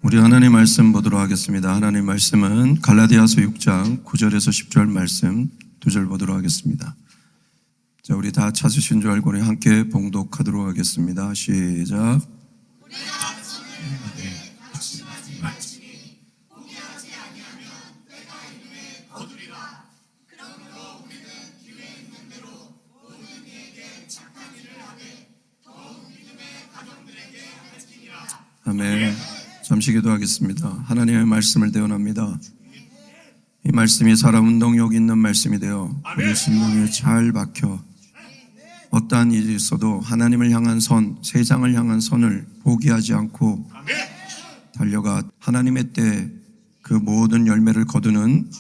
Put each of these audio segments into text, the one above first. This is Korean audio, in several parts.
우리 하나님 말씀 보도록 하겠습니다. 하나님 말씀은 갈라디아서 6장 9절에서 10절 말씀 2절 보도록 하겠습니다. 자, 우리 다 찾으신 줄 알고 우리 함께 봉독하도록 하겠습니다. 시작. 아멘. 잠시 기도하겠습니다. 하나님의 말씀을 대언합니다. 이 말씀이 살아 운동력 있는 말씀이 되어 우리 심령에 잘 박혀 어떠한 일이 있어도 하나님을 향한 선, 세상을 향한 선을 포기하지 않고 달려가 하나님의 때에 그 모든 열매를 거두는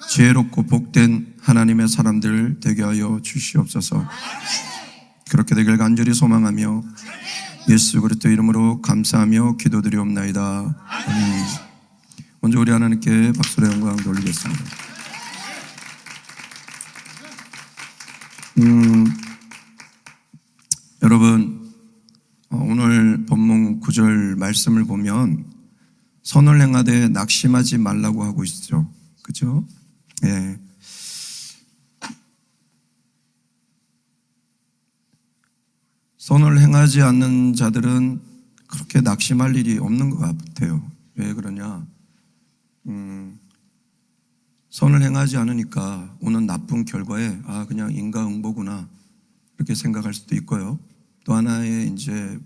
지혜롭고 복된 하나님의 사람들 되게 하여 주시옵소서. 그렇게 되길 간절히 소망하며 예수 그리스도 이름으로 감사하며 기도드리옵나이다. 아멘. 먼저 우리 하나님께 박수로 영광 돌리겠습니다. 여러분, 오늘 본문 9절 말씀을 보면 선을 행하되 낙심하지 말라고 하고 있죠. 그죠? 예. 선을 행하지 않는 자들은 그렇게 낙심할 일이 없는 것 같아요. 왜 그러냐? 선을 행하지 않으니까 오는 나쁜 결과에 그냥 인과응보구나 이렇게 생각할 수도 있고요. 또 하나의 이제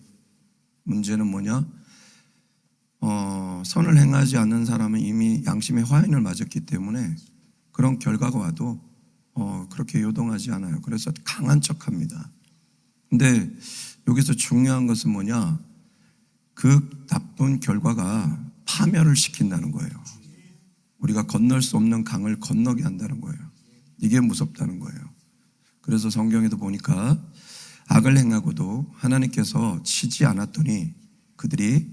문제는 뭐냐? 선을 행하지 않는 사람은 이미 양심의 화인을 맞았기 때문에 그런 결과가 와도 그렇게 요동하지 않아요. 그래서 강한 척합니다. 근데 여기서 중요한 것은 뭐냐? 그 나쁜 결과가 파멸을 시킨다는 거예요. 우리가 건널 수 없는 강을 건너게 한다는 거예요. 이게 무섭다는 거예요. 그래서 성경에도 보니까 악을 행하고도 하나님께서 치지 않았더니 그들이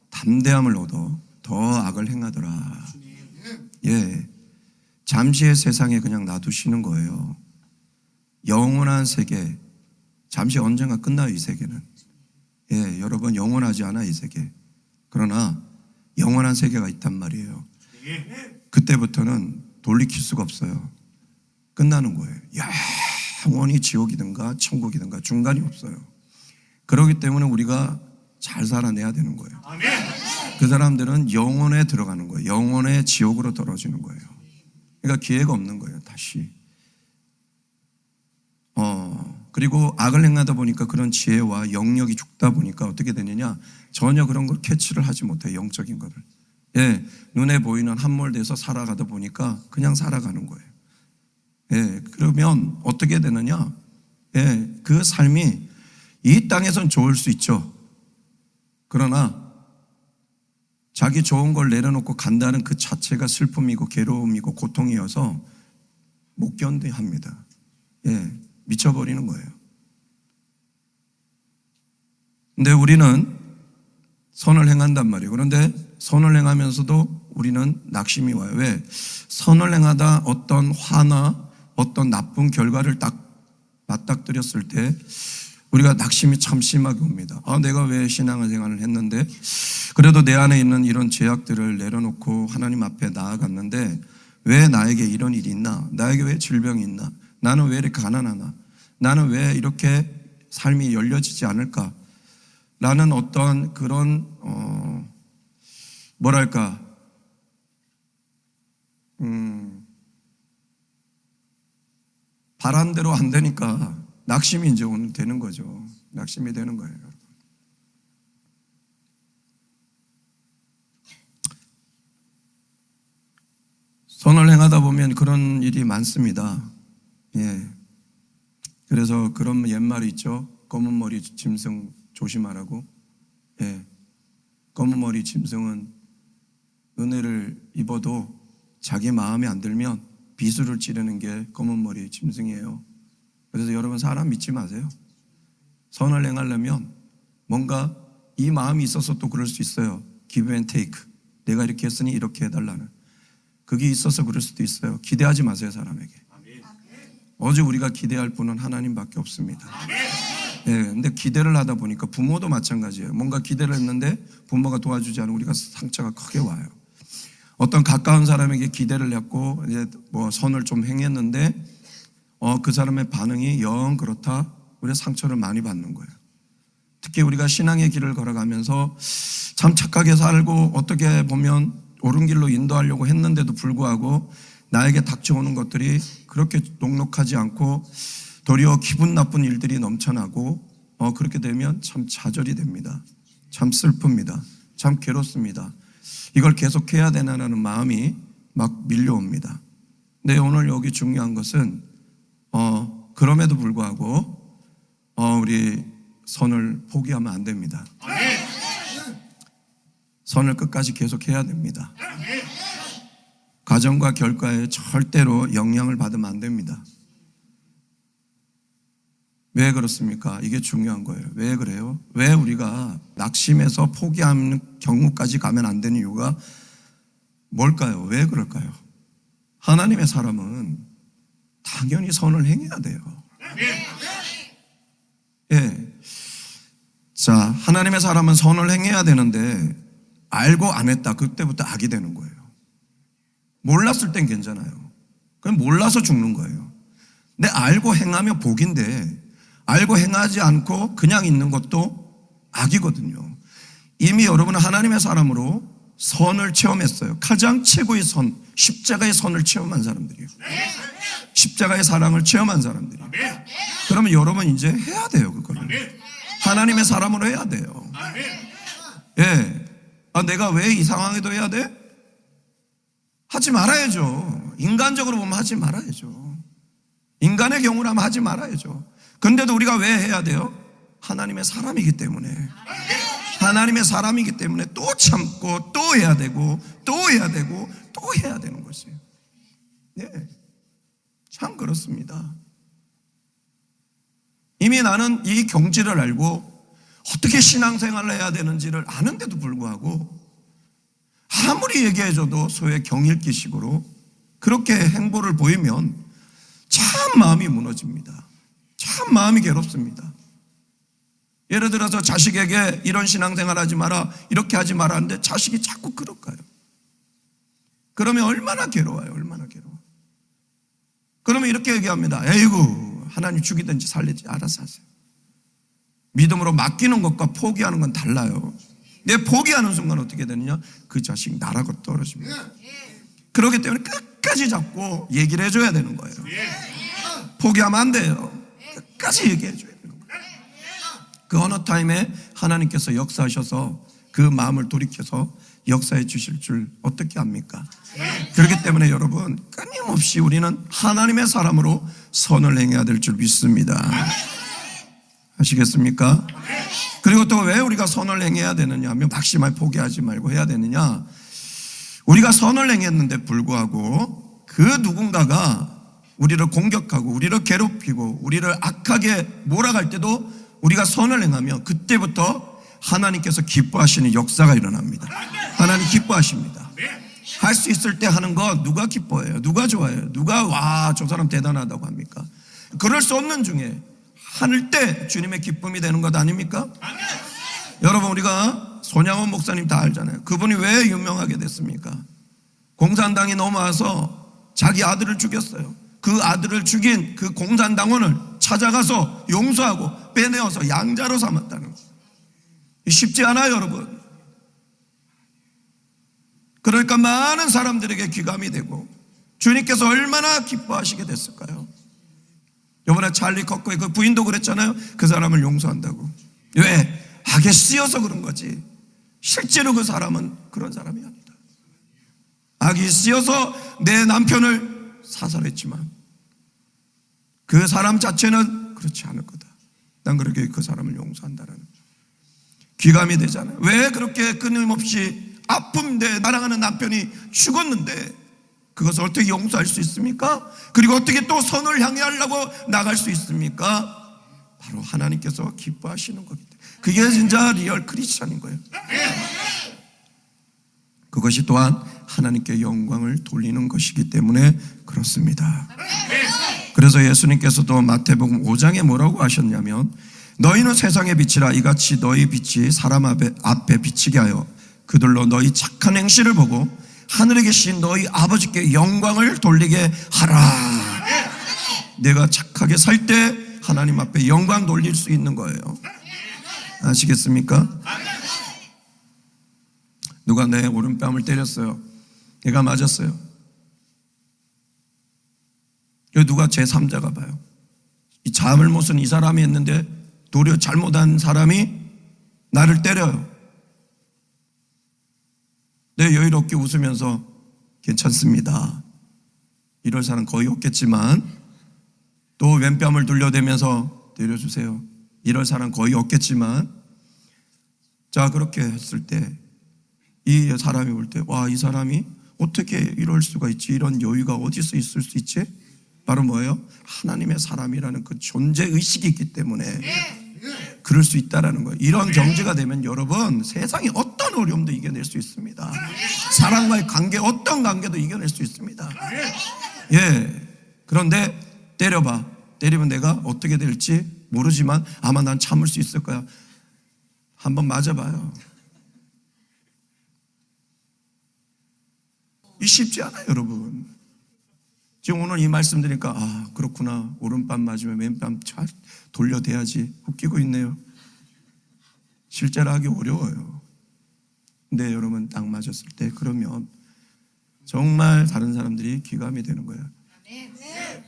담대함을 얻어 더 악을 행하더라. 예, 잠시의 세상에 그냥 놔두시는 거예요. 영원한 세계, 잠시 언젠가 끝나요. 이 세계는. 예, 여러분 영원하지 않아 이 세계. 그러나 영원한 세계가 있단 말이에요. 그때부터는 돌이킬 수가 없어요. 끝나는 거예요. 영원히 지옥이든가 천국이든가 중간이 없어요. 그렇기 때문에 우리가 잘 살아내야 되는 거예요. 그 사람들은 영원에 들어가는 거예요. 영원의 지옥으로 떨어지는 거예요. 그러니까 기회가 없는 거예요. 다시. 그리고 악을 행하다 보니까 그런 지혜와 영역이 죽다 보니까 어떻게 되느냐? 전혀 그런 걸 캐치를 하지 못해요. 영적인 거를. 예, 눈에 보이는 함몰돼서 살아가다 보니까 그냥 살아가는 거예요. 예, 그러면 어떻게 되느냐? 예, 그 삶이 이 땅에선 좋을 수 있죠. 그러나 자기 좋은 걸 내려놓고 간다는 그 자체가 슬픔이고 괴로움이고 고통이어서 못 견뎌합니다. 예, 미쳐버리는 거예요. 근데 우리는 선을 행한단 말이에요. 그런데 선을 행하면서도 우리는 낙심이 와요. 왜? 선을 행하다 어떤 화나 어떤 나쁜 결과를 딱 맞닥뜨렸을 때 우리가 낙심이 참 심하게 옵니다. 내가 왜 신앙생활을 했는데 그래도 내 안에 있는 이런 죄악들을 내려놓고 하나님 앞에 나아갔는데 왜 나에게 이런 일이 있나? 나에게 왜 질병이 있나? 나는 왜 이렇게 가난하나? 나는 왜 이렇게 삶이 열려지지 않을까? 라는 어떠한 그런 바람대로 안 되니까 낙심이 이제 오늘 되는 거죠. 낙심이 되는 거예요. 선을 행하다 보면 그런 일이 많습니다. 예. 그래서 그런 옛말이 있죠. 검은 머리 짐승 조심하라고. 예. 검은 머리 짐승은 은혜를 입어도 자기 마음에 안 들면 비수를 찌르는 게 검은 머리 짐승이에요. 그래서 여러분 사람 믿지 마세요. 선을 행하려면 뭔가 이 마음이 있어서 또 그럴 수 있어요. give and take. 내가 이렇게 했으니 이렇게 해달라는. 그게 있어서 그럴 수도 있어요. 기대하지 마세요, 사람에게. 오직 우리가 기대할 분은 하나님밖에 없습니다. 예, 근데 기대를 하다 보니까 부모도 마찬가지예요. 뭔가 기대를 했는데 부모가 도와주지 않으면 우리가 상처가 크게 와요. 어떤 가까운 사람에게 기대를 했고 이제 뭐 선을 좀 행했는데 그 사람의 반응이 영 그렇다. 우리가 상처를 많이 받는 거예요. 특히 우리가 신앙의 길을 걸어가면서 참 착하게 살고 어떻게 보면 옳은 길로 인도하려고 했는데도 불구하고 나에게 닥쳐오는 것들이 그렇게 녹록하지 않고 도리어 기분 나쁜 일들이 넘쳐나고 그렇게 되면 참 좌절이 됩니다. 참 슬픕니다. 참 괴롭습니다. 이걸 계속해야 되나라는 마음이 막 밀려옵니다. 근데 오늘 여기 중요한 것은 그럼에도 불구하고 우리 선을 포기하면 안 됩니다. 선을 끝까지 계속해야 됩니다. 과정과 결과에 절대로 영향을 받으면 안 됩니다. 왜 그렇습니까? 이게 중요한 거예요. 왜 그래요? 왜 우리가 낙심해서 포기하는 경우까지 가면 안 되는 이유가 뭘까요? 왜 그럴까요? 하나님의 사람은 당연히 선을 행해야 돼요. 예. 자, 하나님의 사람은 선을 행해야 되는데 알고 안 했다. 그때부터 악이 되는 거예요. 몰랐을 땐 괜찮아요. 그럼 몰라서 죽는 거예요. 근데 알고 행하면 복인데 알고 행하지 않고 그냥 있는 것도 악이거든요. 이미 여러분은 하나님의 사람으로 선을 체험했어요. 가장 최고의 선, 십자가의 선을 체험한 사람들이에요. 십자가의 사랑을 체험한 사람들이에요. 그러면 여러분 이제 해야 돼요. 그거를 하나님의 사람으로 해야 돼요. 예. 내가 왜 이 상황에도 해야 돼? 하지 말아야죠. 인간적으로 보면 하지 말아야죠. 인간의 경우라면 하지 말아야죠. 근데도 우리가 왜 해야 돼요? 하나님의 사람이기 때문에. 하나님의 사람이기 때문에 또 참고 또 해야 되고 또 해야 되고 또 해야 되는 것이에요. 네, 참 그렇습니다. 이미 나는 이 경지를 알고 어떻게 신앙생활을 해야 되는지를 아는데도 불구하고 아무리 얘기해줘도 소위 경일기식으로 그렇게 행보를 보이면 참 마음이 무너집니다. 참 마음이 괴롭습니다. 예를 들어서 자식에게 이런 신앙생활 하지 마라, 이렇게 하지 마라 하는데 자식이 자꾸 그럴까요? 그러면 얼마나 괴로워요. 얼마나 괴로워. 그러면 이렇게 얘기합니다. 에이구, 하나님 죽이든지 살리든지 알아서 하세요. 믿음으로 맡기는 것과 포기하는 건 달라요. 내 포기하는 순간 어떻게 되느냐? 그 자식 나라고 떨어집니다. 그렇기 때문에 끝까지 잡고 얘기를 해줘야 되는 거예요. 포기하면 안 돼요. 끝까지 얘기해줘야 되는 거예요. 그 어느 타임에 하나님께서 역사하셔서 그 마음을 돌이켜서 역사해 주실 줄 어떻게 압니까? 그렇기 때문에 여러분 끊임없이 우리는 하나님의 사람으로 선을 행해야 될 줄 믿습니다. 아시겠습니까? 그리고 또 왜 우리가 선을 행해야 되느냐 하면 막심하게 포기하지 말고 해야 되느냐, 우리가 선을 행했는데 불구하고 그 누군가가 우리를 공격하고 우리를 괴롭히고 우리를 악하게 몰아갈 때도 우리가 선을 행하면 그때부터 하나님께서 기뻐하시는 역사가 일어납니다. 하나님 기뻐하십니다. 할 수 있을 때 하는 거 누가 기뻐해요? 누가 좋아해요? 누가 와, 저 사람 대단하다고 합니까? 그럴 수 없는 중에 할 때 주님의 기쁨이 되는 것 아닙니까? 여러분, 우리가 손양원 목사님 다 알잖아요. 그분이 왜 유명하게 됐습니까? 공산당이 넘어와서 자기 아들을 죽였어요. 그 아들을 죽인 그 공산당원을 찾아가서 용서하고 빼내어서 양자로 삼았다는 거예요. 쉽지 않아요, 여러분. 그러니까 많은 사람들에게 귀감이 되고 주님께서 얼마나 기뻐하시게 됐을까요? 이번에 찰리 커커의 그 부인도 그랬잖아요. 그 사람을 용서한다고. 왜? 악에 쓰여서 그런 거지. 실제로 그 사람은 그런 사람이 아니다. 악이 쓰여서 내 남편을 사살했지만 그 사람 자체는 그렇지 않을 거다. 난 그렇게 그 사람을 용서한다라는 귀감이 되잖아요. 왜 그렇게 끊임없이 아픈데 사랑하는 남편이 죽었는데 그것을 어떻게 용서할 수 있습니까? 그리고 어떻게 또 선을 향해 하려고 나갈 수 있습니까? 바로 하나님께서 기뻐하시는 거기 때문에. 그게 진짜 리얼 크리스찬인 거예요. 그것이 또한 하나님께 영광을 돌리는 것이기 때문에 그렇습니다. 그래서 예수님께서도 마태복음 5장에 뭐라고 하셨냐면 너희는 세상의 빛이라. 이같이 너희 빛이 사람 앞에 비치게 하여 그들로 너희 착한 행실을 보고 하늘에 계신 너희 아버지께 영광을 돌리게 하라. 내가 착하게 살 때 하나님 앞에 영광 돌릴 수 있는 거예요. 아시겠습니까? 누가 내 오른뺨을 때렸어요. 얘가 맞았어요. 누가 제3자가 봐요. 이 잘못은 이 사람이 했는데 도리어 잘못한 사람이 나를 때려요. 내 여유롭게 웃으면서 괜찮습니다. 이럴 사람 거의 없겠지만, 또 왼뺨을 돌려대면서 때려주세요. 이럴 사람 거의 없겠지만, 자, 그렇게 했을 때 이 사람이 볼 때, 와, 이 사람이 어떻게 이럴 수가 있지? 이런 여유가 어디서 있을 수 있지? 바로 뭐예요? 하나님의 사람이라는 그 존재의식이 있기 때문에 그럴 수 있다라는 거예요. 이런 경제가 되면 여러분, 세상의 어떤 어려움도 이겨낼 수 있습니다. 사람과의 관계, 어떤 관계도 이겨낼 수 있습니다. 예. 그런데 때려봐. 때리면 내가 어떻게 될지 모르지만 아마 난 참을 수 있을 거야. 한번 맞아봐요. 이 쉽지 않아요, 여러분. 지금 오늘 이 말씀 드리니까, 아, 그렇구나. 오른밤 맞으면 왼밤 잘 돌려대야지. 웃기고 있네요. 실제로 하기 어려워요. 근데 여러분, 딱 맞았을 때 그러면 정말 다른 사람들이 귀감이 되는 거예요.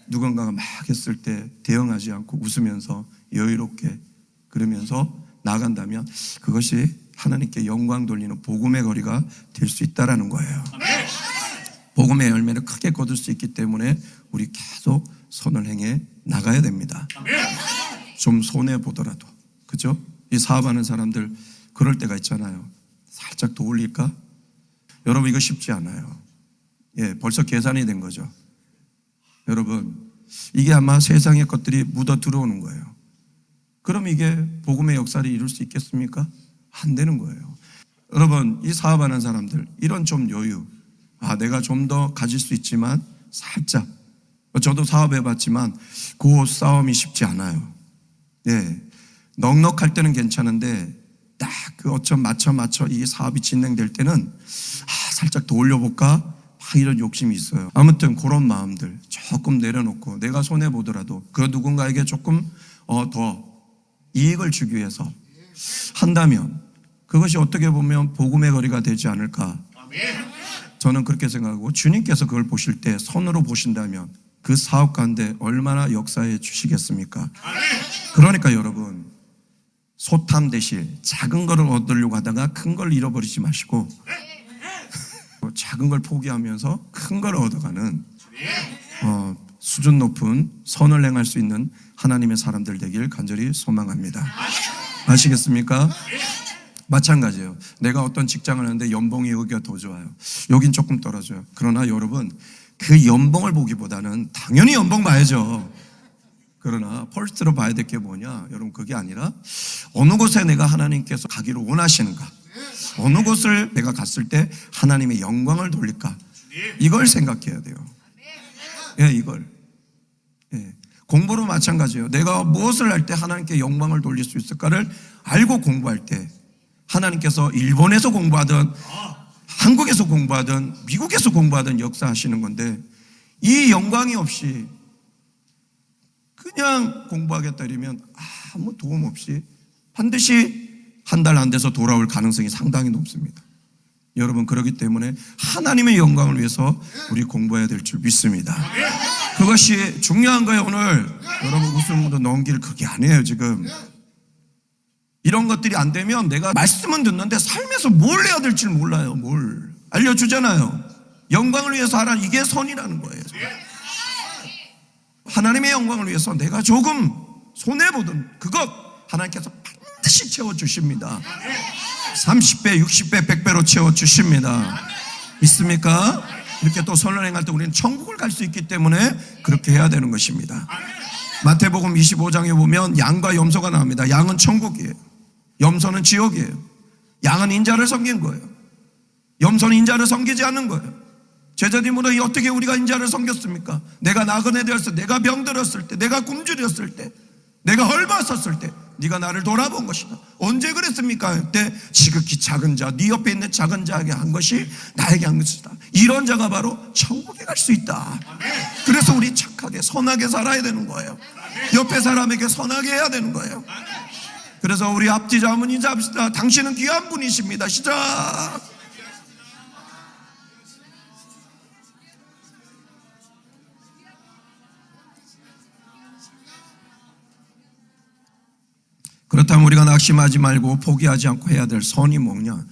누군가가 막 했을 때 대응하지 않고 웃으면서 여유롭게 그러면서 나간다면 그것이 하나님께 영광 돌리는 복음의 거리가 될 수 있다라는 거예요. 복음의 열매를 크게 거둘 수 있기 때문에 우리 계속 선을 행해 나가야 됩니다. 좀 손해 보더라도, 그죠? 이 사업하는 사람들 그럴 때가 있잖아요. 살짝 더 올릴까? 여러분, 이거 쉽지 않아요. 예, 벌써 계산이 된 거죠. 여러분, 이게 아마 세상의 것들이 묻어 들어오는 거예요. 그럼 이게 복음의 역사를 이룰 수 있겠습니까? 안 되는 거예요. 여러분, 이 사업하는 사람들 이런 좀 여유, 아, 내가 좀 더 가질 수 있지만 살짝, 저도 사업해봤지만 그 싸움이 쉽지 않아요. 예, 넉넉할 때는 괜찮은데 딱 그 어쩜 맞춰 이 사업이 진행될 때는 살짝 더 올려볼까? 막 이런 욕심이 있어요. 아무튼 그런 마음들 조금 내려놓고 내가 손해보더라도 그 누군가에게 조금 더 이익을 주기 위해서 한다면 그것이 어떻게 보면 복음의 거리가 되지 않을까. 저는 그렇게 생각하고, 주님께서 그걸 보실 때 선으로 보신다면 그 사업 가운데 얼마나 역사해 주시겠습니까? 그러니까 여러분, 소탐대실 작은 거를 얻으려고 하다가 큰 걸 잃어버리지 마시고 작은 걸 포기하면서 큰 걸 얻어가는 수준 높은 선을 행할 수 있는 하나님의 사람들 되길 간절히 소망합니다. 아시겠습니까? 마찬가지예요. 내가 어떤 직장을 하는데 연봉이 여기가 더 좋아요. 여긴 조금 떨어져요. 그러나 여러분, 그 연봉을 보기보다는 당연히 연봉 봐야죠. 그러나 펄스트로 봐야 될 게 뭐냐? 여러분, 그게 아니라 어느 곳에 내가 하나님께서 가기를 원하시는가? 어느 곳을 내가 갔을 때 하나님의 영광을 돌릴까? 이걸 생각해야 돼요. 예, 이걸. 예. 공부로 마찬가지예요. 내가 무엇을 할 때 하나님께 영광을 돌릴 수 있을까를 알고 공부할 때 하나님께서 일본에서 공부하든 한국에서 공부하든 미국에서 공부하든 역사하시는 건데, 이 영광이 없이 그냥 공부하겠다 이러면 아무 도움 없이 반드시 한 달 안 돼서 돌아올 가능성이 상당히 높습니다. 여러분, 그렇기 때문에 하나님의 영광을 위해서 우리 공부해야 될 줄 믿습니다. 그것이 중요한 거예요. 오늘 여러분, 웃음으로 넘길 그게 아니에요. 지금 이런 것들이 안 되면 내가 말씀은 듣는데 삶에서 뭘 해야 될지 몰라요. 뭘 알려주잖아요. 영광을 위해서 하라, 이게 선이라는 거예요. 하나님의 영광을 위해서 내가 조금 손해보든 그것 하나님께서 반드시 채워주십니다. 30배, 60배, 100배로 채워주십니다. 믿습니까? 이렇게 또 선을 행할 때 우리는 천국을 갈 수 있기 때문에 그렇게 해야 되는 것입니다. 마태복음 25장에 보면 양과 염소가 나옵니다. 양은 천국이에요. 염소는 지옥이에요. 양은 인자를 섬긴 거예요. 염소는 인자를 섬기지 않는 거예요. 제자님으로 어떻게 우리가 인자를 섬겼습니까? 내가 나그네 되었을 때, 내가 병들었을 때, 내가 굶주렸을 때 내가 얼마 썼을 때 네가 나를 돌아본 것이다. 언제 그랬습니까? 그때 지극히 작은 자, 네 옆에 있는 작은 자에게 한 것이 나에게 한 것이다. 이런 자가 바로 천국에 갈 수 있다. 그래서 우리 착하게 선하게 살아야 되는 거예요. 옆에 사람에게 선하게 해야 되는 거예요. 그래서 우리 앞뒤자 한번 인사합시다. 당신은 귀한 분이십니다. 시작. 그렇다면 우리가 낙심하지 말고 포기하지 않고 해야 될 선이 뭐냐?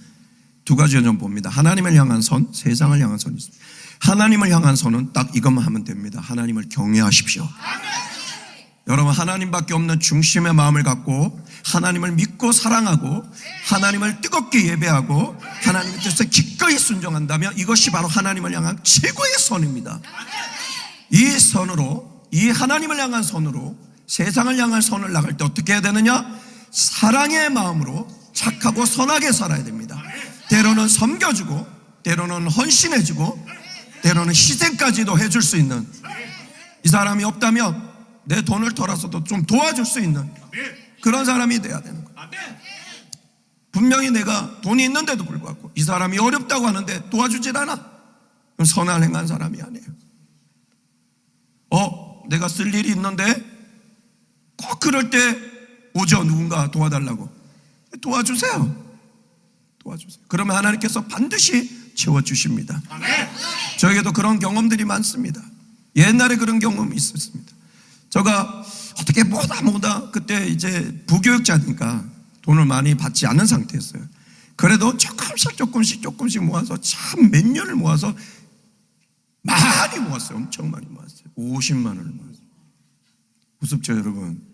두 가지를 좀 봅니다. 하나님을 향한 선, 세상을 향한 선이 있습니다. 하나님을 향한 선은 딱 이것만 하면 됩니다. 하나님을 경외하십시오. 여러분, 하나님밖에 없는 중심의 마음을 갖고 하나님을 믿고 사랑하고 하나님을 뜨겁게 예배하고 하나님의 뜻에 기꺼이 순종한다면 이것이 바로 하나님을 향한 최고의 선입니다. 이 선으로, 이 하나님을 향한 선으로 세상을 향한 선을 나갈 때 어떻게 해야 되느냐? 사랑의 마음으로 착하고 선하게 살아야 됩니다. 때로는 섬겨주고 때로는 헌신해주고 때로는 희생까지도 해줄 수 있는, 이 사람이 없다면 내 돈을 털어서도 좀 도와줄 수 있는 그런 사람이 돼야 되는 거예요. 분명히 내가 돈이 있는데도 불구하고 이 사람이 어렵다고 하는데 도와주질 않아. 그럼 선을 행한 사람이 아니에요. 내가 쓸 일이 있는데 꼭 그럴 때 오죠. 누군가 도와달라고. 도와주세요. 도와주세요. 그러면 하나님께서 반드시 채워주십니다. 저에게도 그런 경험들이 많습니다. 옛날에 그런 경험이 있었습니다. 제가 어떻게 뭐다 그때 이제 부교육자니까 돈을 많이 받지 않는 상태였어요. 그래도 조금씩 모아서 참 몇 년을 모아서 많이 모았어요. 엄청 많이 모았어요. 50만 원을 모았어요. 무섭죠, 여러분?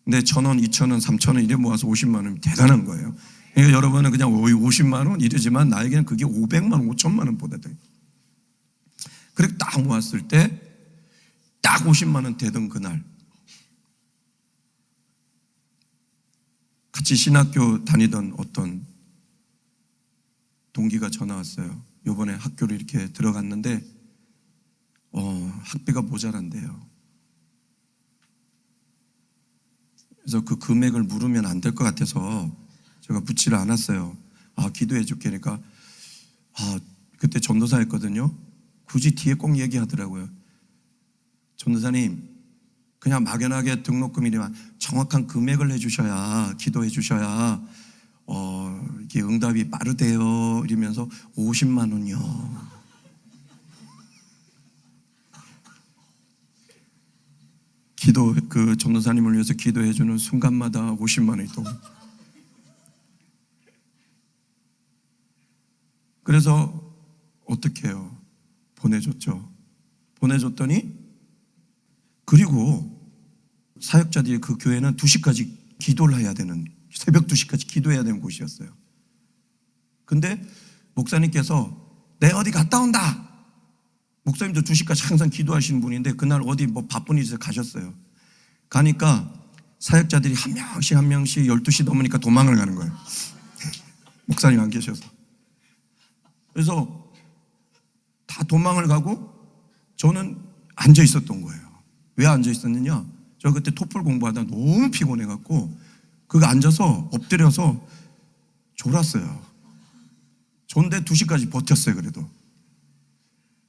근데 1,000원, 2,000원, 3,000원 이래 모아서 50만 원이면 대단한 거예요. 그러니까 여러분은 그냥 50만 원 이러지만 나에게는 그게 500만 원, 5천만 원보다 돼요. 그렇게 딱 모았을 때 딱 50만 원 되던 그날 같이 신학교 다니던 어떤 동기가 전화 왔어요. 요번에 학교를 이렇게 들어갔는데 학비가 모자란대요. 그래서 그 금액을 물으면 안 될 것 같아서 제가 묻지를 않았어요. 기도해 줄게. 그러니까 그때 전도사였거든요. 굳이 뒤에 꼭 얘기하더라고요. 전도사님, 그냥 막연하게 등록금이지만 정확한 금액을 해주셔야, 기도해 주셔야 이게 응답이 빠르대요. 이러면서 50만 원이요. 그 전도사님을 위해서 기도해주는 순간마다 50만 원이 또. 그래서 어떻게 해요? 보내줬죠. 보내줬더니, 그리고 사역자들이 그 교회는 2시까지 기도를 해야 되는, 새벽 2시까지 기도해야 되는 곳이었어요. 근데 목사님께서 내가 어디 갔다 온다. 목사님도 2시까지 항상 기도하시는 분인데 그날 어디 바쁜 일에서 가셨어요. 가니까 사역자들이 한 명씩 12시 넘으니까 도망을 가는 거예요. 목사님 안 계셔서. 그래서 다 도망을 가고 저는 앉아 있었던 거예요. 왜 앉아 있었느냐? 저 그때 토플 공부하다 너무 피곤해갖고 그거 앉아서 엎드려서 졸았어요. 존데 2시까지 버텼어요. 그래도.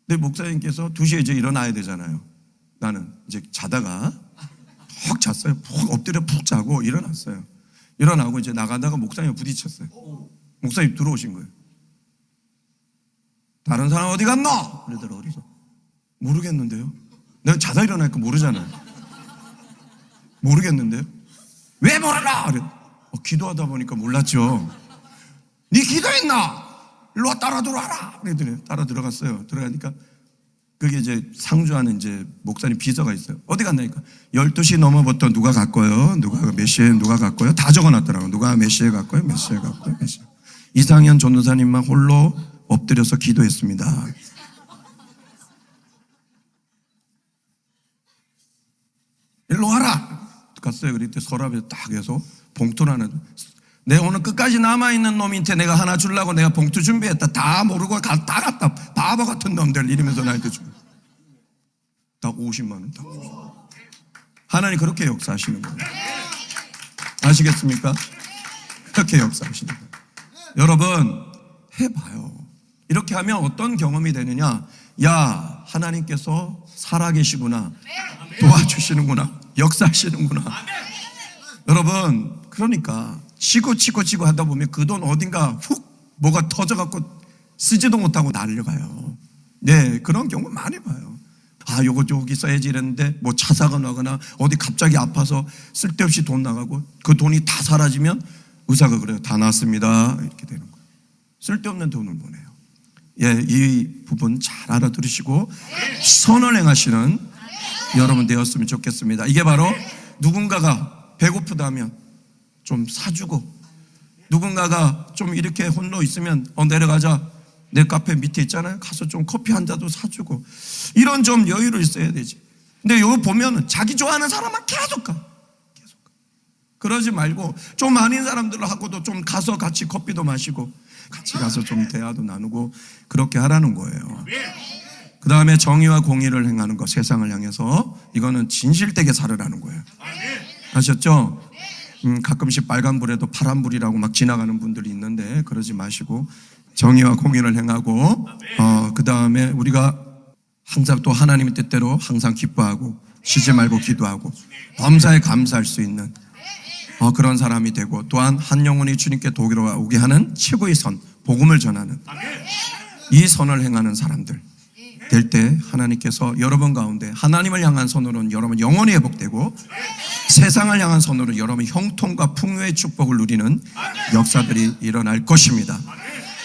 근데 목사님께서 2시에 이제 일어나야 되잖아요. 나는 이제 자다가 푹 잤어요. 푹 엎드려 푹 자고 일어났어요. 일어나고 이제 나가다가 목사님과 부딪혔어요. 목사님 들어오신 거예요. 다른 사람 어디 갔노? 그러더라고요. 그래서 모르겠는데요. 내가 자다 일어나니까 모르잖아요. 모르겠는데요. 왜 몰라? 그래. 기도하다 보니까 몰랐죠. 네 기도했나? 일로 와 따라 들어와라. 그랬더니 따라 들어갔어요. 들어가니까 그게 이제 상주하는 이제 목사님 비서가 있어요. 어디 갔나니까 12시 넘어부터 누가 갔고요. 누가 몇 시에 누가 갔고요. 다 적어놨더라고요. 누가 몇 시에 갔고요. 몇 시에 갔고요. 몇 시에. 이상현 전도사님만 홀로 엎드려서 기도했습니다. 일로 와라. 갔어요. 그때 서랍에 딱 해서 봉투를 하나. 내가 오늘 끝까지 남아있는 놈한테 내가 하나 주려고 내가 봉투 준비했다. 다 모르고 다 갔다. 바보 같은 놈들 이러면서 나한테 주고. 딱 50만 원. 딱. 하나님 그렇게 역사하시는 거예요. 아시겠습니까? 그렇게 역사하시는 거예요. 여러분 해봐요. 이렇게 하면 어떤 경험이 되느냐? 야, 하나님께서 살아계시구나, 도와주시는구나, 역사하시는구나. 여러분 그러니까 치고 하다 보면 그 돈 어딘가 훅 뭐가 터져갖고 쓰지도 못하고 날려가요. 네, 그런 경우 많이 봐요. 아, 요거 여기 써야지 이랬는데 뭐 차 사고 나거나 어디 갑자기 아파서 쓸데없이 돈 나가고 그 돈이 다 사라지면 의사가 그래요. 다 났습니다. 이렇게 되는 거예요. 쓸데없는 돈을 보내요. 예, 이 부분 잘 알아들으시고 선을 행하시는 여러분 되었으면 좋겠습니다. 이게 바로 누군가가 배고프다면 좀 사주고, 누군가가 좀 이렇게 홀로 있으면 내려가자, 내 카페 밑에 있잖아요, 가서 좀 커피 한 잔도 사주고, 이런 좀 여유를 있어야 되지. 근데 여기 보면 자기 좋아하는 사람만 계속 가. 그러지 말고 좀 아닌 사람들하고도 좀 가서 같이 커피도 마시고 같이 가서 좀 대화도 나누고 그렇게 하라는 거예요. 그 다음에 정의와 공의를 행하는 것, 세상을 향해서 이거는 진실되게 살으라는 거예요. 아셨죠? 가끔씩 빨간불에도 파란불이라고 막 지나가는 분들이 있는데 그러지 마시고 정의와 공의를 행하고 그 다음에 우리가 항상 또 하나님의 뜻대로 항상 기뻐하고 쉬지 말고 기도하고 범사에 감사할 수 있는 그런 사람이 되고, 또한 한 영혼이 주님께 도우게 하는 최고의 선, 복음을 전하는 이 선을 행하는 사람들 될 때 하나님께서 여러분 가운데 하나님을 향한 선으로는 여러분 영원히 회복되고, 세상을 향한 선으로 여러분 형통과 풍요의 축복을 누리는 역사들이 일어날 것입니다.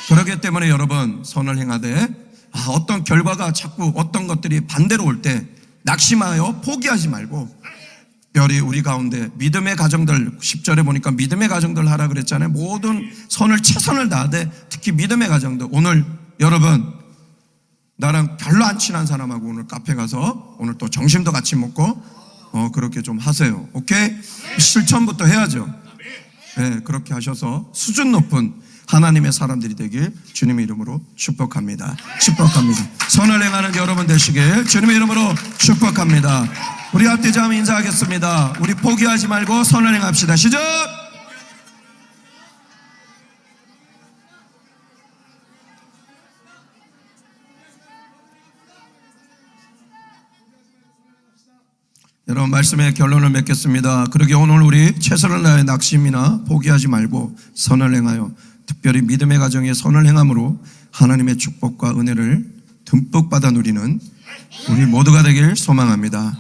그렇기 때문에 여러분 선을 행하되 어떤 결과가 자꾸 어떤 것들이 반대로 올 때 낙심하여 포기하지 말고, 특별히 우리 가운데 믿음의 가정들, 10절에 보니까 믿음의 가정들 하라 그랬잖아요. 모든 선을 최선을 다하되 특히 믿음의 가정들, 오늘 여러분 나랑 별로 안 친한 사람하고 오늘 카페 가서 오늘 또 점심도 같이 먹고 그렇게 좀 하세요. 오케이? 실천부터 해야죠. 네, 그렇게 하셔서 수준 높은 하나님의 사람들이 되길 주님의 이름으로 축복합니다. 축복합니다. 선을 행하는 여러분 되시길 주님의 이름으로 축복합니다. 우리 앞뒤 자매 인사하겠습니다. 우리 포기하지 말고 선을 행합시다. 시작! 여러분 말씀의 결론을 맺겠습니다. 그러게 오늘 우리 최선을 다해 낙심이나 포기하지 말고 선을 행하여 특별히 믿음의 가정에 선을 행함으로 하나님의 축복과 은혜를 듬뿍 받아 누리는 우리 모두가 되길 소망합니다.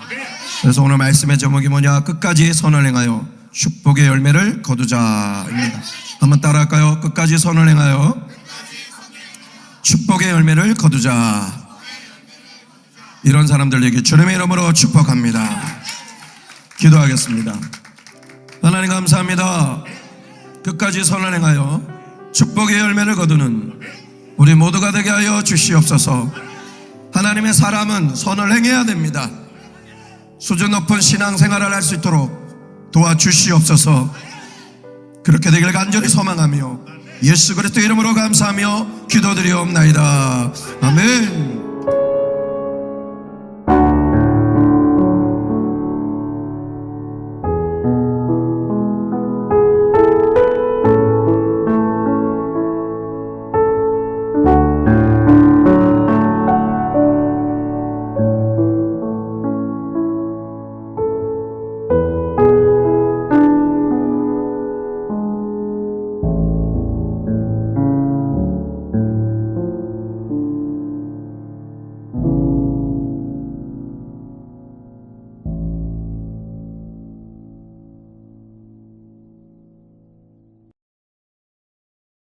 그래서 오늘 말씀의 제목이 뭐냐? 끝까지 선을 행하여 축복의 열매를 거두자입니다. 한번 따라할까요? 끝까지 선을 행하여 축복의 열매를 거두자. 이런 사람들에게 주님의 이름으로 축복합니다. 기도하겠습니다. 하나님 감사합니다. 끝까지 선을 행하여 축복의 열매를 거두는 우리 모두가 되게 하여 주시옵소서. 하나님의 사람은 선을 행해야 됩니다. 수준 높은 신앙생활을 할 수 있도록 도와주시옵소서. 그렇게 되길 간절히 소망하며 예수 그리스도 이름으로 감사하며 기도드리옵나이다. 아멘.